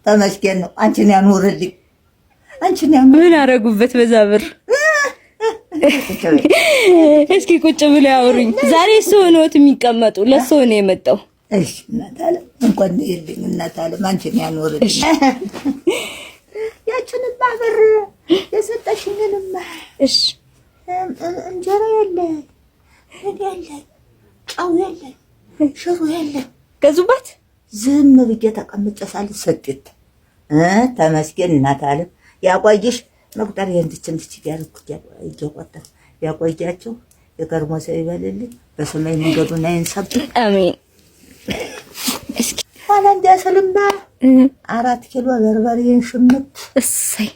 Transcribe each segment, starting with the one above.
ተመስገን ነው። አንቺን ያኑርልኝ። ምን አረጉበት በዛ ብር? እስኪ ቁጭ ብለው ያወሩኝ። ዛሬ ሰው ነውት የሚቀመጡ ለሰው ነው የመጣው። እሺ እናት አለ እንኳን ይልኝ እናት አለ አንቺን ያኑርልኝ። ያችንን ብር የሰጠሽኝንማ እሺ እንጀራ የለ ጨው የለ ሽሮ የለ ገዙባት ዝም ብዬ ተቀምጬ ሳልሰጥት ተመስገን እናት አለ ያቆይሽ። መቁጠር የእንድችንች ያልኩት እየቆጠር ያቆያቸው የከርሞ ሰው ይበልልኝ። በሰማይ መንገዱን አይንሰብ አሜን። እስኪ ኋላ እንዲያሰልማ 4 ኪሎ በርበሬን ሽምት እሰይ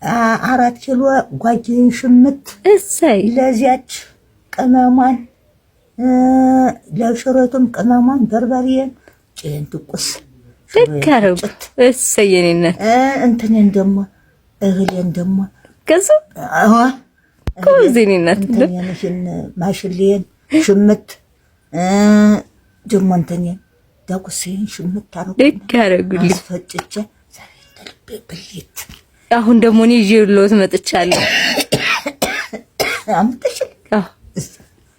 4 ኪሎ ጓጅን ሽምት እሰይ ለዚያች ቅመሟን ለሽሮቱም ቅመሟን በርበሬን ጭን ትቁስ ተካረቡት እሰይ የኔነት እንትኔን ደሞ እህሌን ደሞ ከሱ ኮዚኔነት እንትኔን ማሽሌን ሽምት ደሞ እንትኔን ዳቁሴን ሽምት አረኩ ተካረጉልኝ አስፈጭቼ ዛሬ ተልቤ ብልት። አሁን ደሞ እኔ ይዤልዎት መጥቻለሁ። አምጥሽ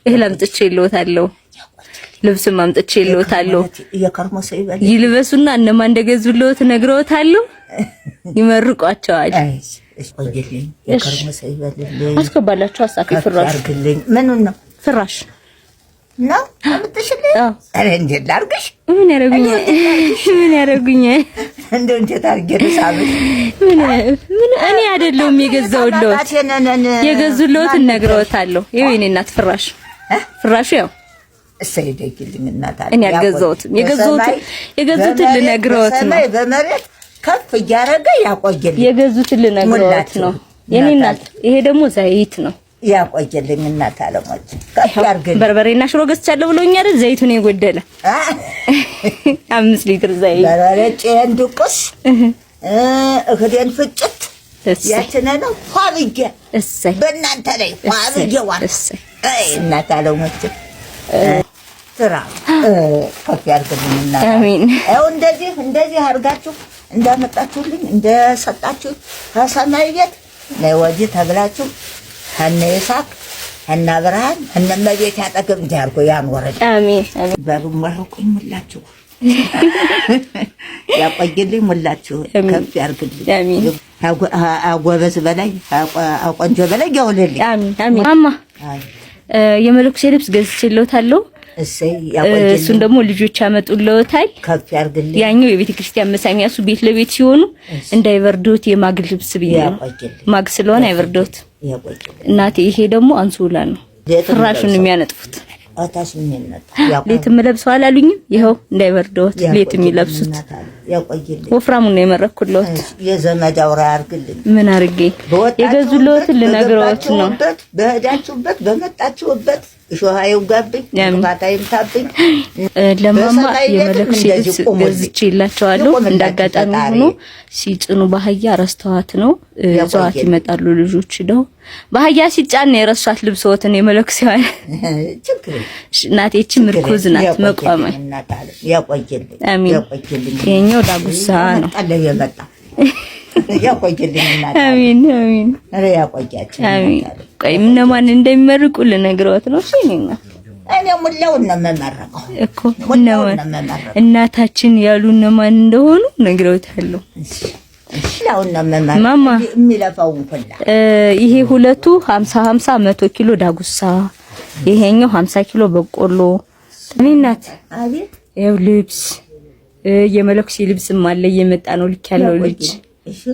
እህል አምጥቼልዎታለሁ። ልብስም አምጥቼልዎታለሁ። የከርሞ ሰው ይበል ይልበሱና እነማን እንደገዙልዎት ነግረውታለሁ። ይመርቋቸዋል። እሺ ቆይልኝ። የከርሞ ሰው ይበልልኝ። አስገባላችሁ አሳፊ ፍራሽ አርግልኝ። ምኑን ነው ፍራሽ ነው አምጥሽልኝ? አረ እንዴት ላርግሽ? ምን ያረጉኛል? እንደው እንዴት አርጌ ልሳብሽ? ምን እኔ አይደለሁም የገዛውልዎት። የገዙልዎት ነግረውታለሁ። ይኸው የኔ እናት ፍራሹ ያው እሰይ ደግልኝ እናት አለ። እኔ አልገዛሁትም። የገዙትን ልነግረውት ነው። በመሬት ከፍ እያረገ ያቆየልኝ። የገዙትን ልነግረውት ነው የኔ እናት። ይሄ ደግሞ ዘይት ነው። ያቆየልኝ እናት አለ። ሞት ከፍ ያርግልኝ። በርበሬና ሽሮ ገዝቻለሁ ብሎኛል አይደል? ዘይቱን የጎደለ 5 ሊትር ዘይት በርበሬ ጨን ድቁስ እህዴን ፍጭት ያችነ ነው ፋብዬ እሰይ በእናንተ ላይ ፋብዬ ዋል እሰይ እናት አለ። ሞት ስራ ከፍ ያርግልኝ እናት። አሜን። አው እንደዚህ አርጋችሁ እንዳመጣችሁልኝ እንደሰጣችሁ ከሰማይ ቤት ነው ወዲህ ተብላችሁ ከነ ይስሐቅ ከነ አብርሃም ከነ መቤት ያጠገብ እንዲያርጎ ያኖረኝ። አሜን። በሩ መርቁኝ ሙላችሁ ያቆይልኝ ሙላችሁ ከፍ ያርግልኝ። አሜን። አጎበዝ በላይ አቆንጆ በላይ ያውልልኝ። አሜን አሜን። ማማ የመለኩሴ ልብስ ገዝቼልዎታለሁ። እሰይ ያቆይልኝ። እሱን ደግሞ ልጆች ያመጡልዎታል። ከፍ ያርግልኝ። ያኛው የቤተ ክርስቲያን መሳሚያሱ ቤት ለቤት ሲሆኑ እንዳይበርዶት የማግ ልብስ ብዬሽ ነው። ማግ ስለሆነ አይበርዶት። እናቴ ይሄ ደግሞ አንሶላ ነው። ፍራሹን የሚያነጥፉት አታስ ምን ነው ሌትም ለብሰው አላሉኝም። ይሄው እንዳይበርዶት ሌት የሚለብሱት ያቆይልኝ። ወፍራሙን ነው የመረኩልዎት። የዘመድ አውራ ያርግልኝ። ምን አርጌ የገዙልዎት ልነግረዎት ነው። በሄዳችሁበት በመጣችሁበት እሾሃየው ጋብኝ ባታይም ታብኝ ለማማ የመለኩሴ ልብስ ገዝቼላቸዋለሁ። እንዳጋጣሚ ሆኖ ሲጭኑ ባህያ ረስተዋት ነው ዘዋት ይመጣሉ ልጆች ነው። ባህያ ሲጫን ነው የረሷት ልብስዎትን የመለኩሴዋን እናቴ ምርኩዝ ናት መቋማይ። ያቆይልኝ ያቆይልኝ። የኛው ዳጉሳ ነው አለ የመጣ ያቆይልኝ እናት። አሜን አሜን። አረ ያቆያችሁ አሜን። ቆይ እነማን እንደሚመርቁ ልነግረዎት ነው። እሺ እኔ ሙላውን ነው የምመረቀው እኮ እናታችን ያሉ እነማን እንደሆኑ ነግረውታለሁ። ላውና ማማ የሚለፋውን ሁላ ይሄ ሁለቱ 50 100 ኪሎ ዳጉሳ፣ ይሄኛው 50 ኪሎ በቆሎ። እኔናት አቤት ይኸው ልብስ የመለኩሴ ልብስም አለ እየመጣ ነው። ልክ ያለው ልጅ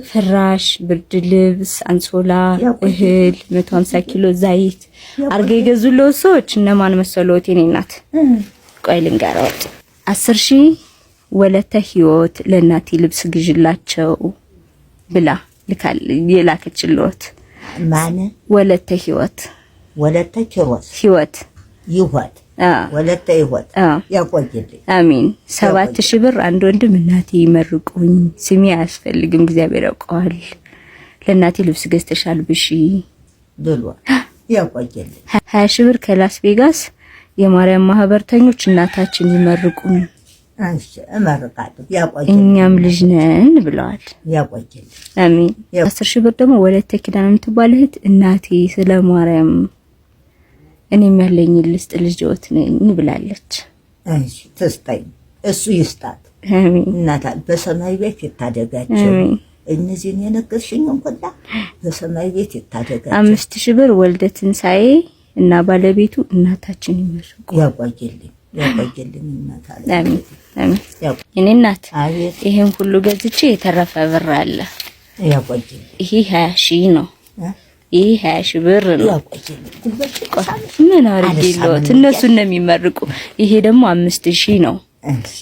ፍራሽ፣ ብርድ ልብስ፣ አንሶላ፣ እህል 150 ኪሎ ዘይት አርገ የገዙለው ሰዎች እነማን መሰሎት? የኔ እናት ቆይ ልንገርዎት። 10,000 ወለተ ህይወት ለእናቴ ልብስ ግዥላቸው ብላ ልካል የላከችልዎት። ማን? ወለተ ህይወት ህይወት ወለተ ህይወት ያቆይልኝ። አሜን። 7,000 ብር አንድ ወንድም እናቴ ይመርቁኝ፣ ስሜ አያስፈልግም እግዚአብሔር ያውቀዋል፣ ለእናቴ ልብስ ገዝተሻል ብሺ ብሎ ያቆይልኝ። 20,000 ብር ከላስ ቬጋስ የማርያም ማህበርተኞች እናታችን ይመርቁኝ አንቺ እመርቃለሁ። ያቆየልኝ እኛም ልጅ ነን ብለዋል። ያቆየልኝ። አሜን። 10,000 ብር ደግሞ ወለተ ኪዳን የምትባል እህት እናቴ ስለ ማርያም እኔም ያለኝ ልስጥ ልጅዎት ነኝ ብላለች። እሺ ትስጠኝ፣ እሱ ይስጣት። አሜን። እናታ በሰማይ ቤት ይታደጋቸው። አሜን። እነዚህን የነገርሽኝን ሁላ በሰማይ ቤት ይታደጋቸው። 5,000 ብር ወልደ ትንሳኤ እና ባለቤቱ እናታችን ይመስሉ። ያቆየልኝ ያቆየልኝ እናታ። አሜን አሜን። የኔ እናት አቤት። ይሄን ሁሉ ገዝቼ የተረፈ ብር አለ። ያቆየልኝ። ይሄ 20,000 ነው። ይሄ 20,000 ብር ነው። ያቆየልኝ። ምን አርግልዎት? እነሱ ነው የሚመርቁ። ይሄ ደግሞ 5,000 ነው።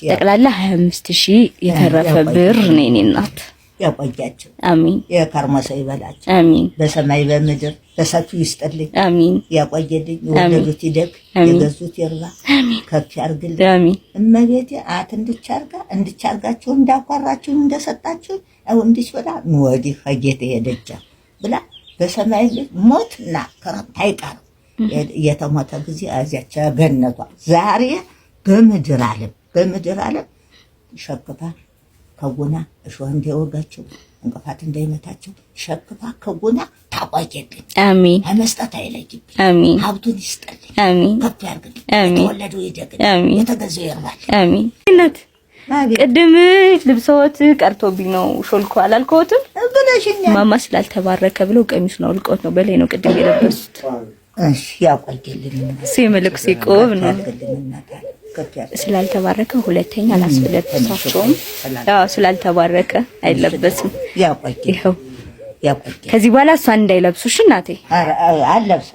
ጠቅላላ 25,000 የተረፈ ብር ነው የኔ እናት። ያቆያቸው። አሜን። የከርሞ ሰው ይበላቸው። አሜን። በሰማይ በምድር በሰፊው ይስጥልኝ። አሜን። ያቆየልኝ። የወለዱት ይደግ፣ የገዙት ይርባ፣ ከፍ ያርግልኝ። አሜን። እመቤቴ አት እንድቻርጋችሁ እንዳኳራችሁ እንደሰጣችሁ አው እንድችላ ወዲህ ከጌታ ሄደቻ ብላ በሰማይ ሞትና ከረምት አይቀርም። የተሞተ ጊዜ አዚያቻ ገነቷ ዛሬ በምድር ዓለም ሸክፋ ከጎና እሾህ እንዳይወጋቸው እንቅፋት እንዳይመታቸው ሸክፋ ከጎና ታቋየልኝ። አሜን። ለመስጠት አይለይብኝ። አሜን። ሀብቱን ይስጥልኝ። አሜን። ከፍ ያርግልኝ። አሜን። የተወለዱ ይደግ፣ አሜን። የተገዛው ይርባል። አሜን። እናት ቅድም ልብሶት ቀርቶብኝ ነው ሾልኮ አላልከውትም ብለሽኛል። ማማ ስላልተባረከ ብለው ቀሚሱን አውልቀውት ነው በላይ ነው ቅድም የለበሱት። እሺ ያቆየልኝ። ሲመልክ ሲቆብ ነው ስላልተባረከ ሁለተኛ አላስፈለብሳቸውም። አዎ ስላልተባረከ አይለበስም። ያቆየልኝ። ከዚህ በኋላ እሷን እንዳይለብሱሽ እናቴ። አለብስ